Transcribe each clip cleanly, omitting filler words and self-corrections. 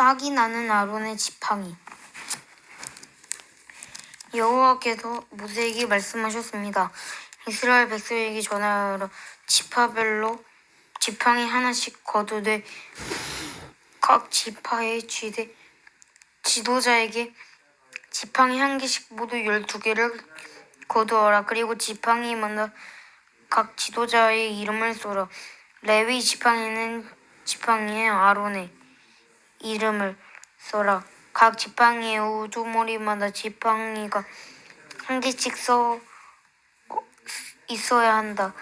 싹이 나는 아론의 지팡이. 여호와께서 모세에게 말씀하셨습니다. 이스라엘 백성에게 전하여라. 지파별로 지팡이 하나씩 거두되 각 지파의 지도자에게 지팡이 한 개씩 모두 12개를 거두어라. 그리고 지팡이마다 각 지도자의 이름을 써라. 레위 지팡이에 아론의 이름을 써라. 각 지팡이의 우두머리마다 지팡이가 한 개씩 있어야 한다.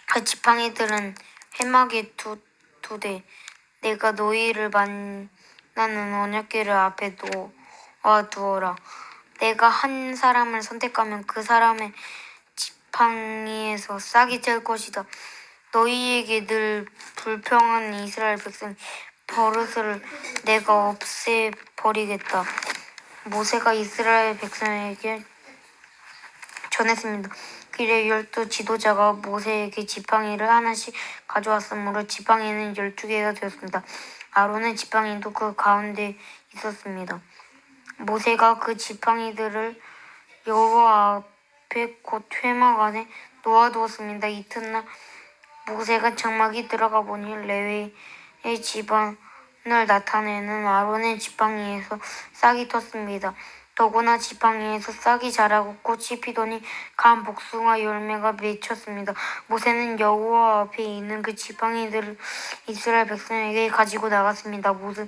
그 지팡이들은 회막에 두되 내가 너희를 만나는 언약궤를 앞에 놓아두어라. 내가 한 사람을 선택하면 그 사람의 지팡이에서 싹이 될 것이다. 너희에게 늘 불평한 이스라엘 백성 버릇을 내가 없애버리겠다. 모세가 이스라엘 백성에게 전했습니다. 그래 12 지도자가 모세에게 지팡이를 하나씩 가져왔으므로 지팡이는 12개가 되었습니다. 아론의 지팡이도 그 가운데 있었습니다. 모세가 그 지팡이들을 여호와 앞에 곧 회막 안에 놓아두었습니다. 이튿날 모세가 장막에 들어가 보니 레위의 집안을 나타내는 아론의 지팡이에서 싹이 텄습니다. 더구나 지팡이에서 싹이 자라고 꽃이 피더니 간 복숭아 열매가 맺혔습니다. 모세는 여호와 앞에 있는 그 지팡이들을 이스라엘 백성에게 가지고 나갔습니다. 모든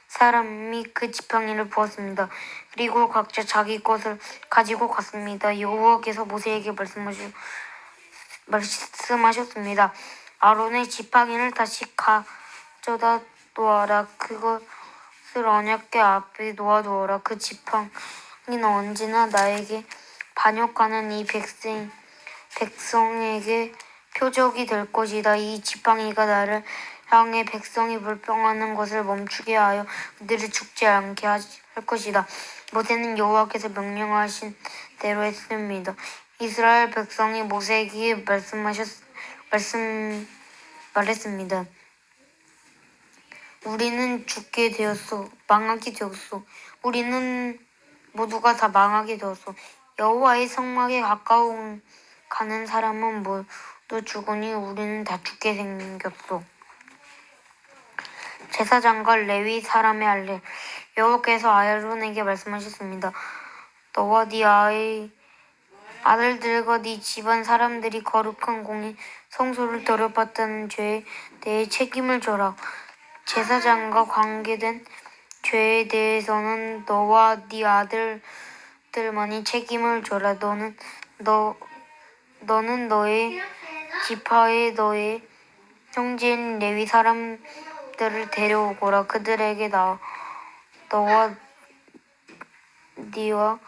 사람이 그 지팡이를 보았습니다. 그리고 각자 자기 것을 가지고 갔습니다. 여호와께서 모세에게 말씀하셨습니다. 아론의 지팡이를 다시 가져다 놓아라. 그것을 언약궤 앞에 놓아두어라. 그 지팡이는 언제나 나에게 반역하는 이 백성에게 표적이 될 것이다. 이 지팡이가 나를 향해 백성이 불평하는 것을 멈추게 하여 그들을 죽지 않게 할 것이다. 모세는 여호와께서 명령하신 대로 했습니다. 이스라엘 백성이 모세에게 말했습니다. 우리는 죽게 되었소. 망하게 되었소. 우리는 모두가 다 망하게 되었소. 여호와의 성막에 가는 사람은 모두 죽으니 우리는 다 죽게 생겼소. 제사장과 레위 사람의 할례. 여호와께서 아론에게 말씀하셨습니다. 너와 네 아들들과 네 집안 사람들이 거룩한 공의 성소를 더럽혔다는 죄에 대해 책임을 져라. 제사장과 관계된 죄에 대해서는 너와 네 아들들만이 책임을 져라. 너는 너의 지파에 너의 형제인 레위 사람들을 데려오거라. 그들에게 너와 네와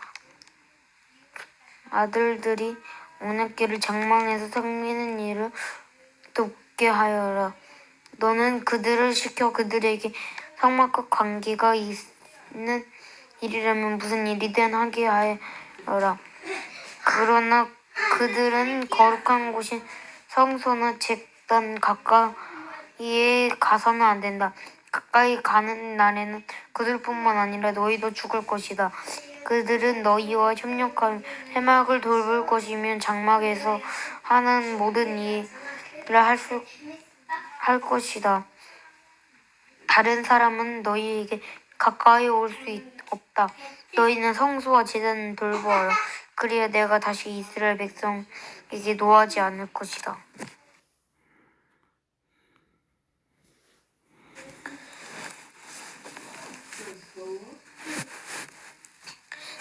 아들들이 언약궤를 장막에서 섬기는 일을 돕게 하여라. 너는 그들을 시켜 그들에게 성막과 관계가 있는 일이라면 무슨 일이든 하게 하여라. 그러나 그들은 거룩한 곳인 성소나 제단 가까이에 가서는 안 된다. 가까이 가는 날에는 그들뿐만 아니라 너희도 죽을 것이다. 그들은 너희와 협력하며 회막을 돌볼 것이며 장막에서 하는 모든 일을 할 것이다. 다른 사람은 너희에게 가까이 올 수 없다. 너희는 성소와 제단을 돌보아라. 그래야 내가 다시 이스라엘 백성에게 노하지 않을 것이다.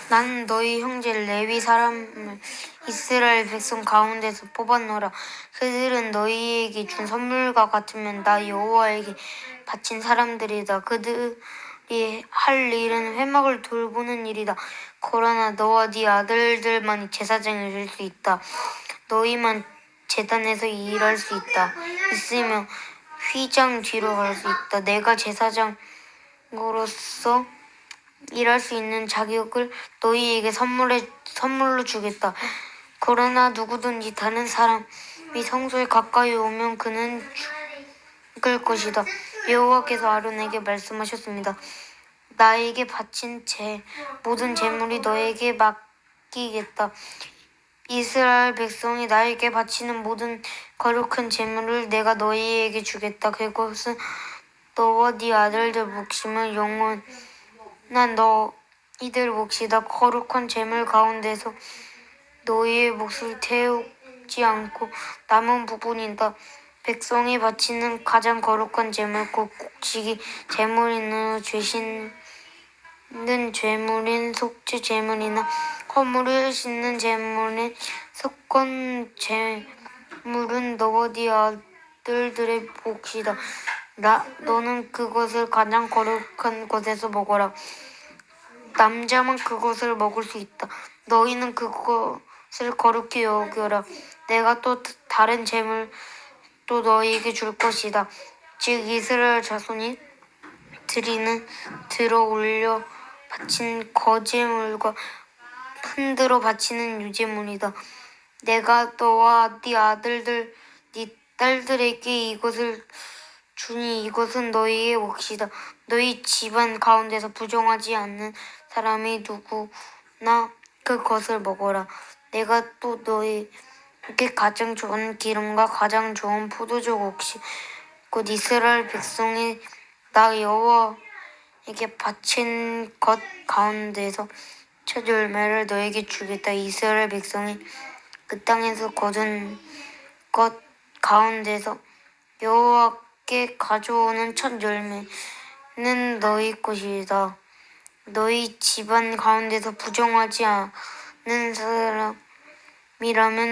나는 너희 형제 레위 사람을 이스라엘 백성 가운데서 뽑아놓으라. 그들은 너희에게 준 선물과 같으면 나 여호와에게 바친 사람들이다. 그들이 할 일은 회막을 돌보는 일이다. 그러나 너와 네 아들들만이 제사장이 될 수 있다. 너희만 제단에서 일할 수 있으며 휘장 뒤로 갈 수 있다. 내가 제사장으로서 일할 수 있는 자격을 너희에게 선물로 주겠다. 그러나 누구든지 다른 사람이 성소에 가까이 오면 그는 죽을 것이다. 여호와께서 아론에게 말씀하셨습니다. 나에게 바친 모든 제물이 너에게 맡기겠다. 이스라엘 백성이 나에게 바치는 모든 거룩한 제물을 내가 너희에게 주겠다. 그것은 너와 네 아들들 몫임을 영원한 너희들 몫이다. 거룩한 제물 가운데서 너희의 몫을 태우지 않고 남은 부분이다. 백성이 바치는 가장 거룩한 제물 곧 곡식이 제물이나 죄 씻는 제물인 속죄 제물이나 허물을 씻는 제물인 속건 제물은 너와 네 아들들의 몫이다. 너는 그것을 가장 거룩한 곳에서 먹어라. 남자만 그것을 먹을 수 있다. 너희는 그것을 거룩히 여겨라. 내가 또 다른 제물 또 너희에게 줄 것이다. 즉 이스라엘 자손이 들어 올려 바친 거제물과 흔들어 바치는 유제물이다. 내가 너와 네 아들들 네 딸들에게 이것을 주니 이것은 너희의 몫이다. 너희 집안 가운데서 부정하지 않는 사람이 누구나 그것을 먹어라. 내가 또 너희에게 가장 좋은 기름과 가장 좋은 포도주 곡식 곧 이스라엘 백성이 나 여호와에게 바친 것 가운데서 첫 열매를 너에게 주겠다. 이스라엘 백성이 그 땅에서 거둔 것 가운데서 여호와께 가져오는 첫 열매는 너희 것이다. 너희 집안 가운데서 부정하지 않는 사람이라면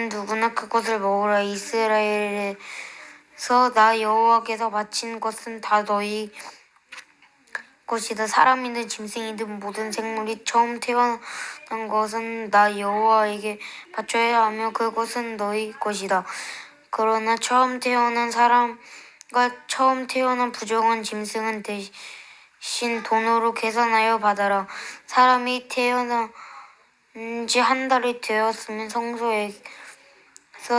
누구나 그것을 먹으라. 이스라엘에서 나 여호와께서 바친 것은 다 너희 것이다. 사람이든 짐승이든 모든 생물이 처음 태어난 것은 나 여호와에게 바쳐야 하며 그것은 너희 것이다. 그러나 처음 태어난 사람과 처음 태어난 부정한 짐승은 대신 돈으로 계산하여 받아라. 사람이 태어난 지 한 달이 되었으면 성소에서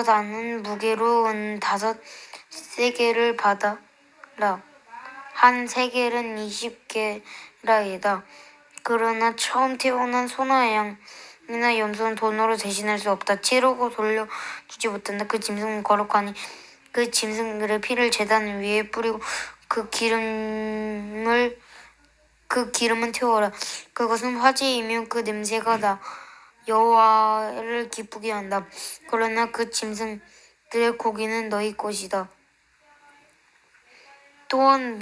나는 무게로 은 5세겔을 받아라. 한 세겔은 20게라이다. 그러나 처음 태어난 소나 양이나 염소는 돈으로 대신할 수 없다. 치르고 돌려주지 못한다. 그 짐승은 거룩하니 그 짐승들의 피를 제단 위에 뿌리고 그 기름은 태워라. 그것은 화제이며 그 냄새가 나 여호와를 기쁘게 한다. 그러나 그 짐승들의 고기는 너희 것이다. 또한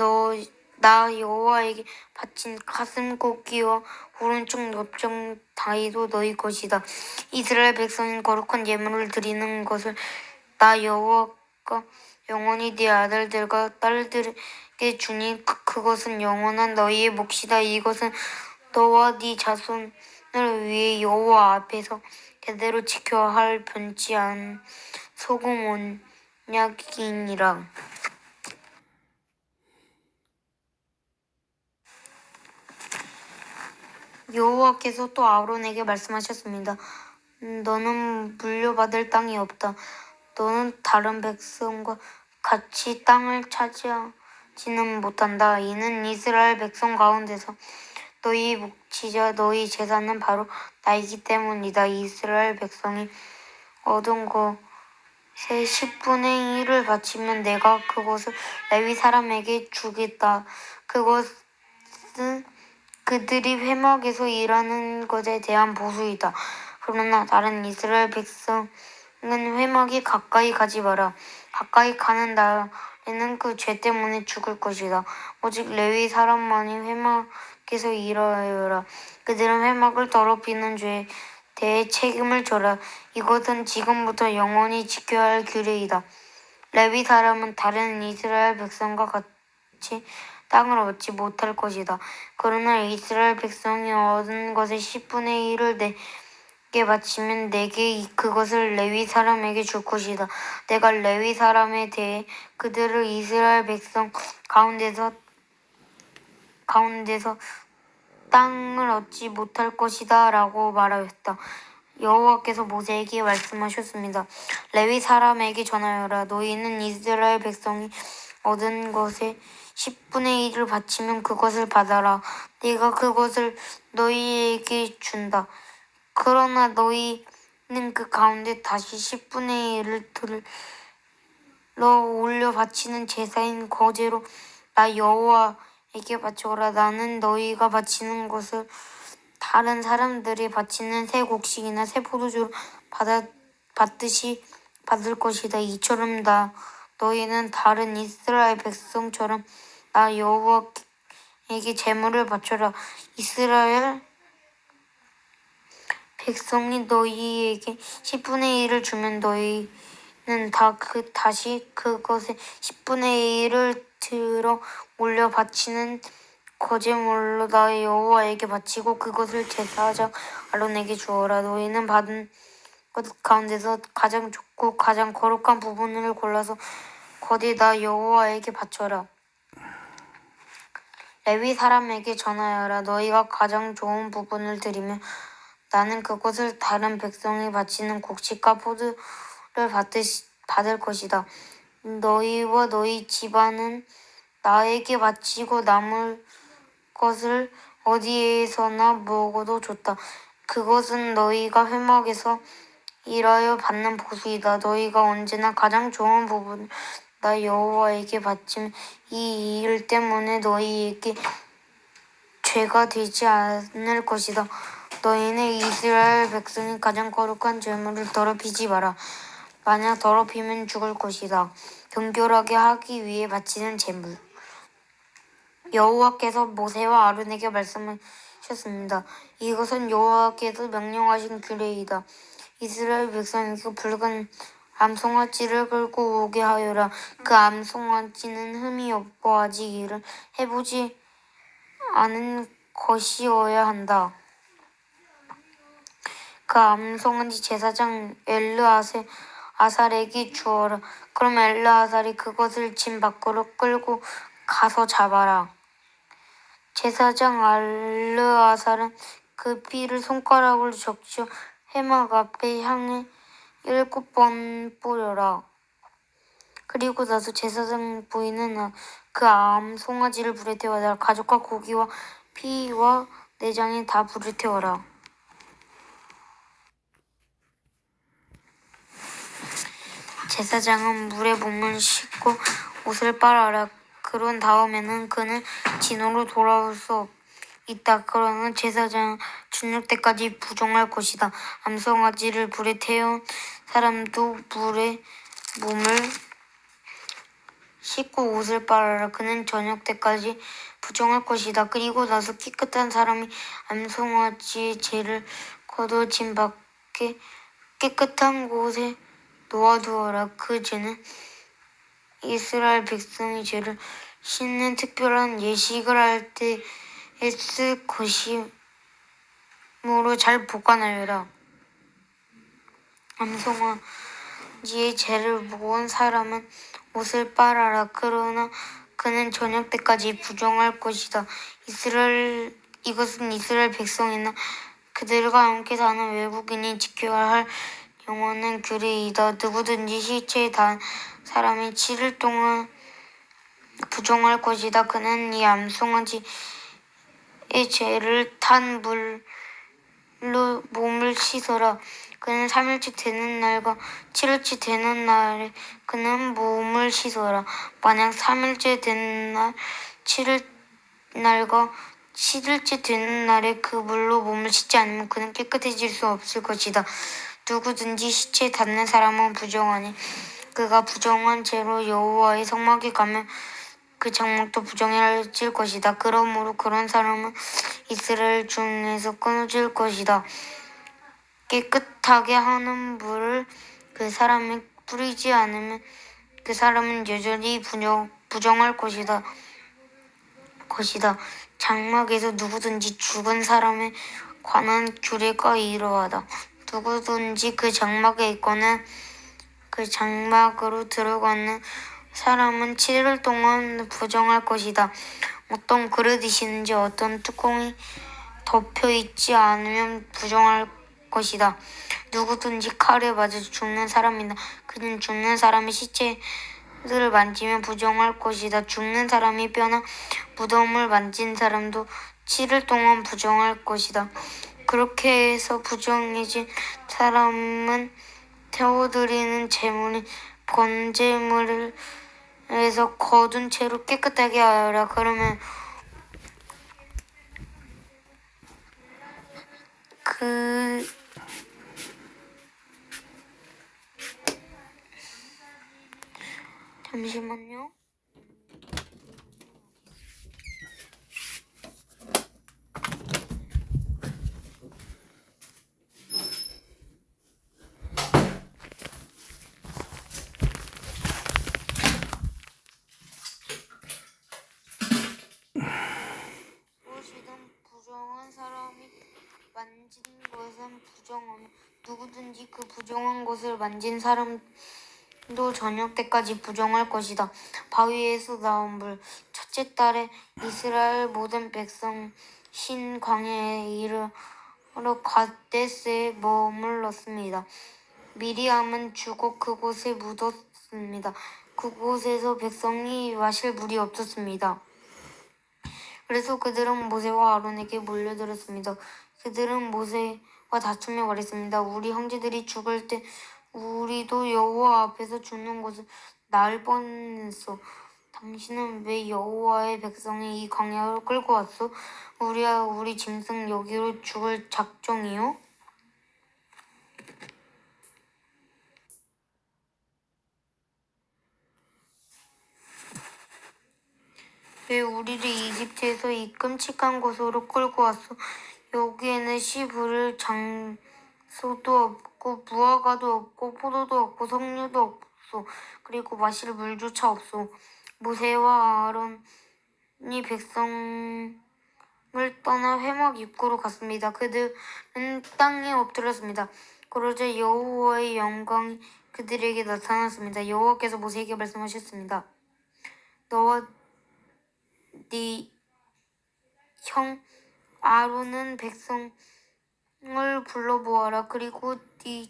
나 여호와에게 바친 가슴고기와 오른쪽 넓적 다리도 너희 것이다. 이스라엘 백성인 거룩한 예물을 드리는 것을 나 여호와가 영원히 네 아들들과 딸들에게 주니 그것은 영원한 너희의 몫이다. 이것은 너와 네 자손을 위해 여호와 앞에서 제대로 지켜야 할 변치 않은 소금 언약이니라. 여호와께서 또 아론에게 말씀하셨습니다. 너는 물려받을 땅이 없다. 너는 다른 백성과 같이 땅을 차지하지는 못한다. 이는 이스라엘 백성 가운데서 너희 몫이자 너희 재산은 바로 나이기 때문이다. 이스라엘 백성이 얻은 것의 10분의 1을 바치면 내가 그것을 레위 사람에게 주겠다. 그것은 그들이 회막에서 일하는 것에 대한 보수이다. 그러나 다른 이스라엘 백성은 회막에 가까이 가지 마라. 가까이 가는 날에는 그 죄 때문에 죽을 것이다. 오직 레위 사람만이 회막에서 일하여라. 그들은 회막을 더럽히는 죄에 대해 책임을 져라. 이것은 지금부터 영원히 지켜야 할 규례이다. 레위 사람은 다른 이스라엘 백성과 같이 땅을 얻지 못할 것이다. 그러나 이스라엘 백성이 얻은 것의 10분의 1을 내게 바치면 내게 그것을 레위 사람에게 줄 것이다. 내가 레위 사람에 대해 그들을 이스라엘 백성 가운데서 땅을 얻지 못할 것이다 라고 말하였다. 여호와께서 모세에게 말씀하셨습니다. 레위 사람에게 전하여라. 너희는 이스라엘 백성이 얻은 것의 10분의 1을 바치면 그것을 받아라. 내가 그것을 너희에게 준다. 그러나 너희는 그 가운데 다시 10분의 1을 들러 올려 바치는 제사인 거제로 나 여호와에게 바쳐라. 나는 너희가 바치는 것을 다른 사람들이 바치는 새 곡식이나 새 포도주를 받듯이 받을 것이다. 이처럼 너희는 다른 이스라엘 백성처럼 나 여호와에게 제물을 바쳐라. 이스라엘 백성이 너희에게 10분의 1을 주면 너희는 다시 그것의 10분의 1을 들어 올려 바치는 거제물로 나 여호와에게 바치고 그것을 제사장 아론에게 주어라. 너희는 받은 것 가운데서 가장 좋고 가장 거룩한 부분을 골라서 거기 나 여호와에게 바쳐라. 레위 사람에게 전하여라. 너희가 가장 좋은 부분을 드리면 나는 그것을 다른 백성이 바치는 곡식과 포도를 받을 것이다. 너희와 너희 집안은 나에게 바치고 남을 것을 어디에서나 먹어도 좋다. 그것은 너희가 회막에서 일하여 받는 보수이다. 너희가 언제나 가장 좋은 부분을 나 여호와에게 바치면 이 일 때문에 너희에게 죄가 되지 않을 것이다. 너희는 이스라엘 백성이 가장 거룩한 제물을 더럽히지 마라. 만약 더럽히면 죽을 것이다. 정결하게 하기 위해 바치는 제물. 여호와께서 모세와 아론에게 말씀하셨습니다. 이것은 여호와께서 명령하신 규례이다. 이스라엘 백성에게 붉은 암송아지를 끌고 오게 하여라. 그 암송아지는 흠이 없고 아직 일을 해보지 않은 것이어야 한다. 그 암송아지 제사장 엘르아살에게 주어라. 그럼 엘르아살이 그것을 진 밖으로 끌고 가서 잡아라. 제사장 엘르아살은 그 피를 손가락으로 적셔 회막 앞에 향해 7번 뿌려라. 그리고 나서 제사장 부인은 그 암송아지를 불에 태워라. 가죽과 고기와 피와 내장에 다 불을 태워라. 제사장은 물에 몸을 씻고 옷을 빨아라. 그런 다음에는 그는 진으로 돌아올 수 있다. 그러나 제사장은 저녁 때까지 부정할 것이다. 암송아지를 불에 태운 사람도 물에 몸을 씻고 옷을 빨아라. 그는 저녁 때까지 부정할 것이다. 그리고 나서 깨끗한 사람이 암송아지의 죄를 거둬 진 밖에 깨끗한 곳에 놓아두어라. 그 죄는 이스라엘 백성이 죄를 씻는 특별한 예식을 할 때에 쓸 것이므로 잘 보관하여라. 암송아지의 죄를 모은 사람은 옷을 빨아라. 그러나 그는 저녁 때까지 부정할 것이다. 이것은 이스라엘 백성이나 그들과 함께 사는 외국인이 지켜야 할 영원한 규례이다. 누구든지 시체에 단 사람이 7일 동안 부정할 것이다. 그는 이 암송아지의 죄를 탄 물로 몸을 씻어라. 그는 3일째 되는 날과 7일째 되는 날에 그는 몸을 씻어라. 만약 3일째 되는 날, 7일 날과 7일째 되는 날에 그 물로 몸을 씻지 않으면 그는 깨끗해질 수 없을 것이다. 누구든지 시체에 닿는 사람은 부정하니 그가 부정한 채로 여호와의 성막에 가면 그 장막도 부정해질 것이다. 그러므로 그런 사람은 이스라엘 중에서 끊어질 것이다. 깨끗하게 하는 물을 그 사람에 뿌리지 않으면 그 사람은 여전히 부정할 것이다. 장막에서 누구든지 죽은 사람에 관한 규례가 이러하다. 누구든지 그 장막에 있거나 그 장막으로 들어가는 사람은 7일 동안 부정할 것이다. 어떤 그릇이든지 어떤 뚜껑이 덮여 있지 않으면 부정할 것이다. 누구든지 칼에 맞아 죽는 사람이나 그는 죽는 사람의 시체를 것을 만지면 부정할 것이다. 죽는 사람이 뼈나 무덤을 만진 사람도 7일 동안 부정할 것이다. 그렇게 해서 부정해진 사람은 태워드리는 제물인 번제물을 해서 거둔 채로 깨끗하게 하여라. 그러면 잠시만요. 무엇이든 부정한 사람이 만진 것은 부정하며 누구든지 그 부정한 것을 만진 사람도 저녁 때까지 부정할 것이다. 바위에서 나온 물. 첫째 달에 이스라엘 모든 백성 신 광야에 이르러 가데스에 머물렀습니다. 미리암은 죽어 그곳에 묻었습니다. 그곳에서 백성이 마실 물이 없었습니다. 그래서 그들은 모세와 아론에게 몰려들었습니다. 그들은 모세와 다투며 말했습니다. 우리 형제들이 죽을 때 우리도 여호와 앞에서 죽는 것을 나을 뻔했소. 당신은 왜 여호와의 백성이 이 광야로 끌고 왔소? 우리와 우리 짐승 여기로 죽을 작정이요? 왜 우리를 이집트에서 이 끔찍한 곳으로 끌고 왔소? 여기에는 씨 부를 장소도 없고 무화과도 없고 포도도 없고 석류도 없소. 그리고 마실 물조차 없소. 모세와 아론이 백성을 떠나 회막 입구로 갔습니다. 그들은 땅에 엎드렸습니다. 그러자 여호와의 영광이 그들에게 나타났습니다. 여호와께서 모세에게 말씀하셨습니다. 너와 네 형 아론은 백성을 불러 모아라. 그리고 네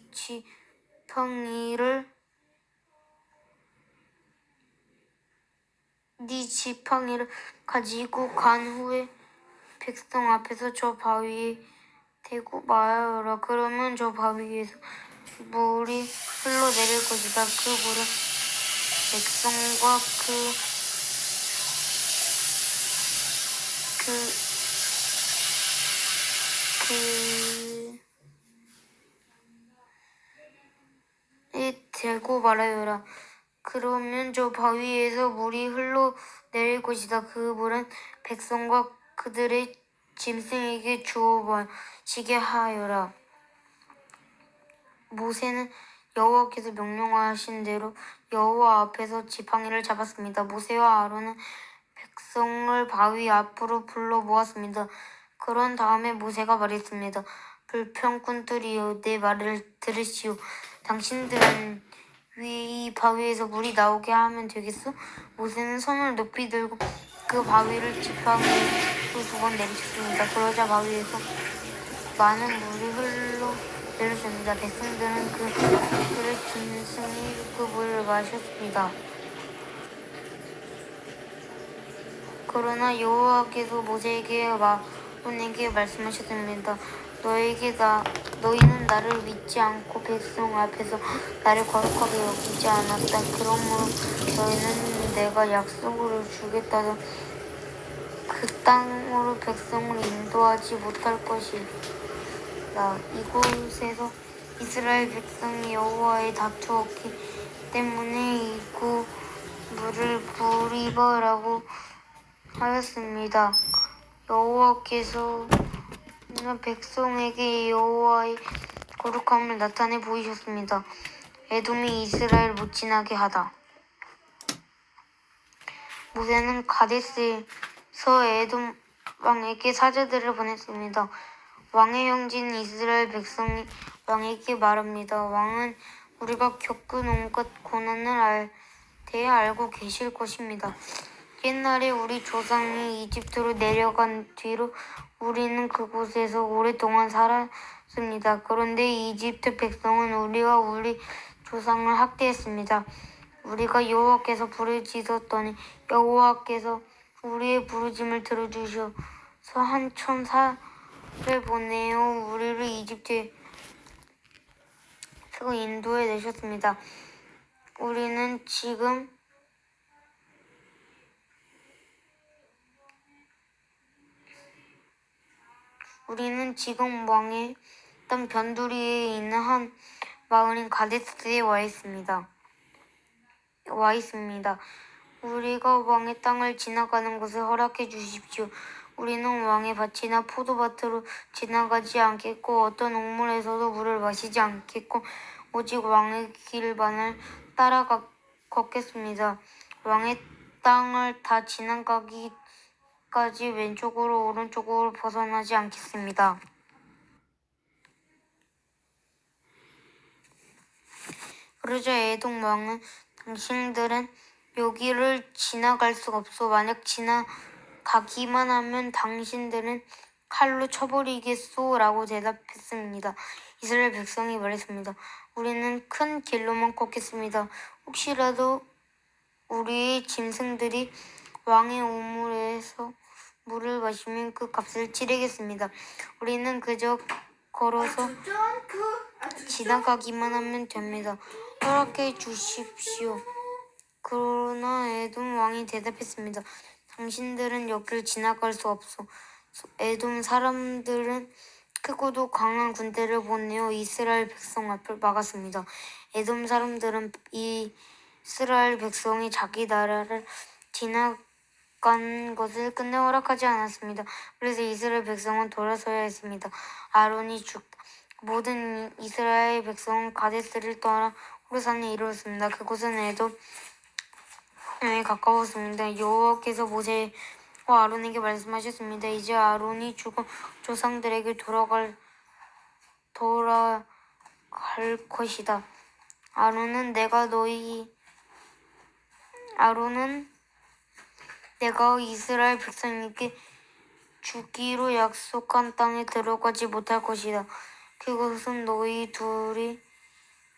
지팡이를 가지고 간 후에 백성 앞에서 저 바위에 대고 말하여라. 그러면 저 바위에서 물이 흘러내릴 것이다. 그 물은 백성과 대고 말하여라. 그러면 저 바위에서 물이 흘러내릴 것이다. 그 물은 백성과 그들의 짐승에게 주어 마시게 하여라. 모세는 여호와께서 명령하신 대로 여호와 앞에서 지팡이를 잡았습니다. 모세와 아론은 백성을 바위 앞으로 불러 모았습니다. 그런 다음에 모세가 말했습니다. 불평꾼들이여, 내 말을 들으시오. 당신들은 이 바위에서 물이 나오게 하면 되겠소? 모세는 손을 높이 들고 그 바위를 지팡이로 2번 내리쳤습니다. 그러자 바위에서 많은 물이 흘러내렸습니다. 백성들은 그들의 짐승이 그 물을 마셨습니다. 그러나 여호와께서 모세에게 아론에게 말씀하셨습니다. 너희는 나를 믿지 않고 백성 앞에서 나를 거룩하게 여기지 않았다. 그러므로 너희는 내가 약속으로 주겠다던 그 땅으로 백성을 인도하지 못할 것이다. 이곳에서 이스라엘 백성이 여호와에 다투었기 때문에 이곳을 부리바라고 하였습니다. 여호와께서 백성에게 여호와의 거룩함을 나타내 보이셨습니다. 에돔이 이스라엘을 못 지나게 하다. 모세는 가데스에서 에돔 왕에게 사자들을 보냈습니다. 왕의 형제인 이스라엘 백성이 왕에게 말합니다. 왕은 우리가 겪은 온갖 고난을 대해 알고 계실 것입니다. 옛날에 우리 조상이 이집트로 내려간 뒤로 우리는 그곳에서 오랫동안 살았습니다. 그런데 이집트 백성은 우리와 우리 조상을 학대했습니다. 우리가 여호와께서 부르짖었더니 여호와께서 우리의 부르짐을 들어주셔서 한 천사를 보내어 우리를 이집트에서 인도해 내셨습니다. 우리는 지금 왕의 땅 변두리에 있는 한 마을인 가데스에 와 있습니다. 우리가 왕의 땅을 지나가는 것을 허락해 주십시오. 우리는 왕의 밭이나 포도밭으로 지나가지 않겠고 어떤 옥물에서도 물을 마시지 않겠고 오직 왕의 길만을 따라 걷겠습니다. 왕의 땅을 다 지나가기까지 왼쪽으로 오른쪽으로 벗어나지 않겠습니다. 그러자 에돔 왕은 당신들은 여기를 지나갈 수가 없어. 만약 지나가기만 하면 당신들은 칼로 쳐버리겠소 라고 대답했습니다. 이스라엘 백성이 말했습니다. 우리는 큰 길로만 걷겠습니다. 혹시라도 우리의 짐승들이 왕의 우물에서 물을 마시면 그 값을 치르겠습니다. 우리는 그저 걸어서 지나가기만 하면 됩니다. 허락해 주십시오. 그러나 에돔 왕이 대답했습니다. 당신들은 여길 지나갈 수 없어. 에돔 사람들은 크고도 강한 군대를 보내어 이스라엘 백성 앞을 막았습니다. 에돔 사람들은 이스라엘 백성이 자기 나라를 지나간 것을 끝내 허락하지 않았습니다. 그래서 이스라엘 백성은 돌아서야 했습니다. 아론이 죽다. 모든 이스라엘 백성은 가데스를 떠나 호르산에 이르렀습니다. 그곳은 에돔에 가까웠습니다. 여호와께서 모세와 아론에게 말씀하셨습니다. 이제 아론이 죽은 조상들에게 돌아갈 것이다. 아론은 내가 이스라엘 백성에게 주기로 약속한 땅에 들어가지 못할 것이다. 그것은 너희 둘이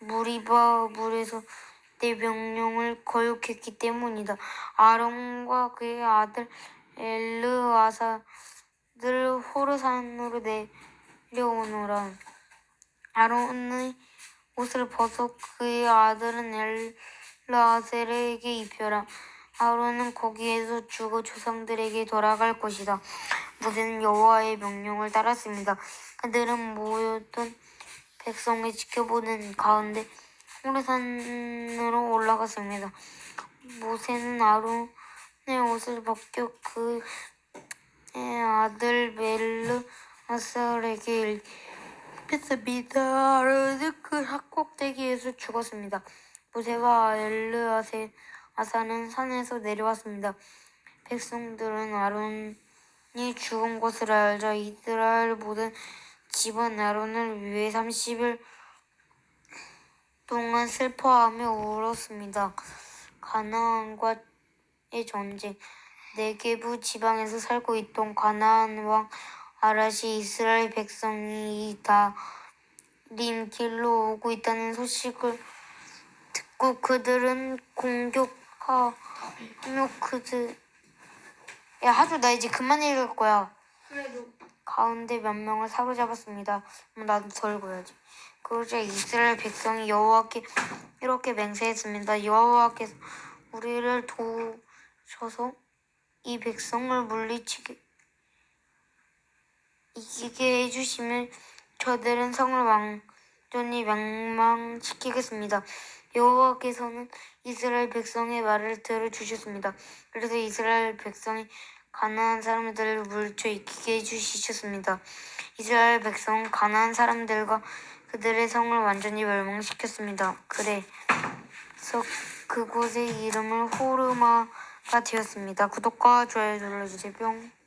무리바 물에서 내 명령을 거역했기 때문이다. 아론과 그의 아들 엘르아사를 호르산으로 내려오너라. 아론의 옷을 벗어 그의 아들은 엘르아셀에게 입혀라. 아론은 거기에서 죽어 조상들에게 돌아갈 것이다. 모세는 여호와의 명령을 따랐습니다. 그들은 모였던 백성을 지켜보는 가운데 호르산으로 올라갔습니다. 모세는 아론의 옷을 벗겨 그의 아들 엘르아셀에게 입혔습니다. 아론은 그 산꼭대기에서 죽었습니다. 모세와 엘르아사는 산에서 내려왔습니다. 백성들은 아론이 죽은 것을 알자 이스라엘 모든 집은 아론을 위해 30일 동안 슬퍼하며 울었습니다. 가나안과의 전쟁. 네게부 지방에서 살고 있던 가나안 왕 아랏이 이스라엘 백성이 이 다림 길로 오고 있다는 소식을 듣고 그들은 공격하며 야 하주 나 이제 그만 읽을 거야. 그래도 가운데 몇 명을 사로잡았습니다. 나도 더 읽어야지. 그러자 이스라엘 백성이 여호와께 이렇게 맹세했습니다. 여호와께서 우리를 도우셔서 이 백성을 이기게 해주시면 저들은 성을 완전히 멸망시키겠습니다. 여호와께서는 이스라엘 백성의 말을 들어주셨습니다. 그래서 이스라엘 백성이 가나안 사람들을 물쳐 이기게 해주셨습니다. 이스라엘 백성은 가나안 사람들과 그들의 성을 완전히 멸망시켰습니다. 그래서 그곳의 이름을 호르마가 되었습니다. 구독과 좋아요 눌러주세요. 뿅.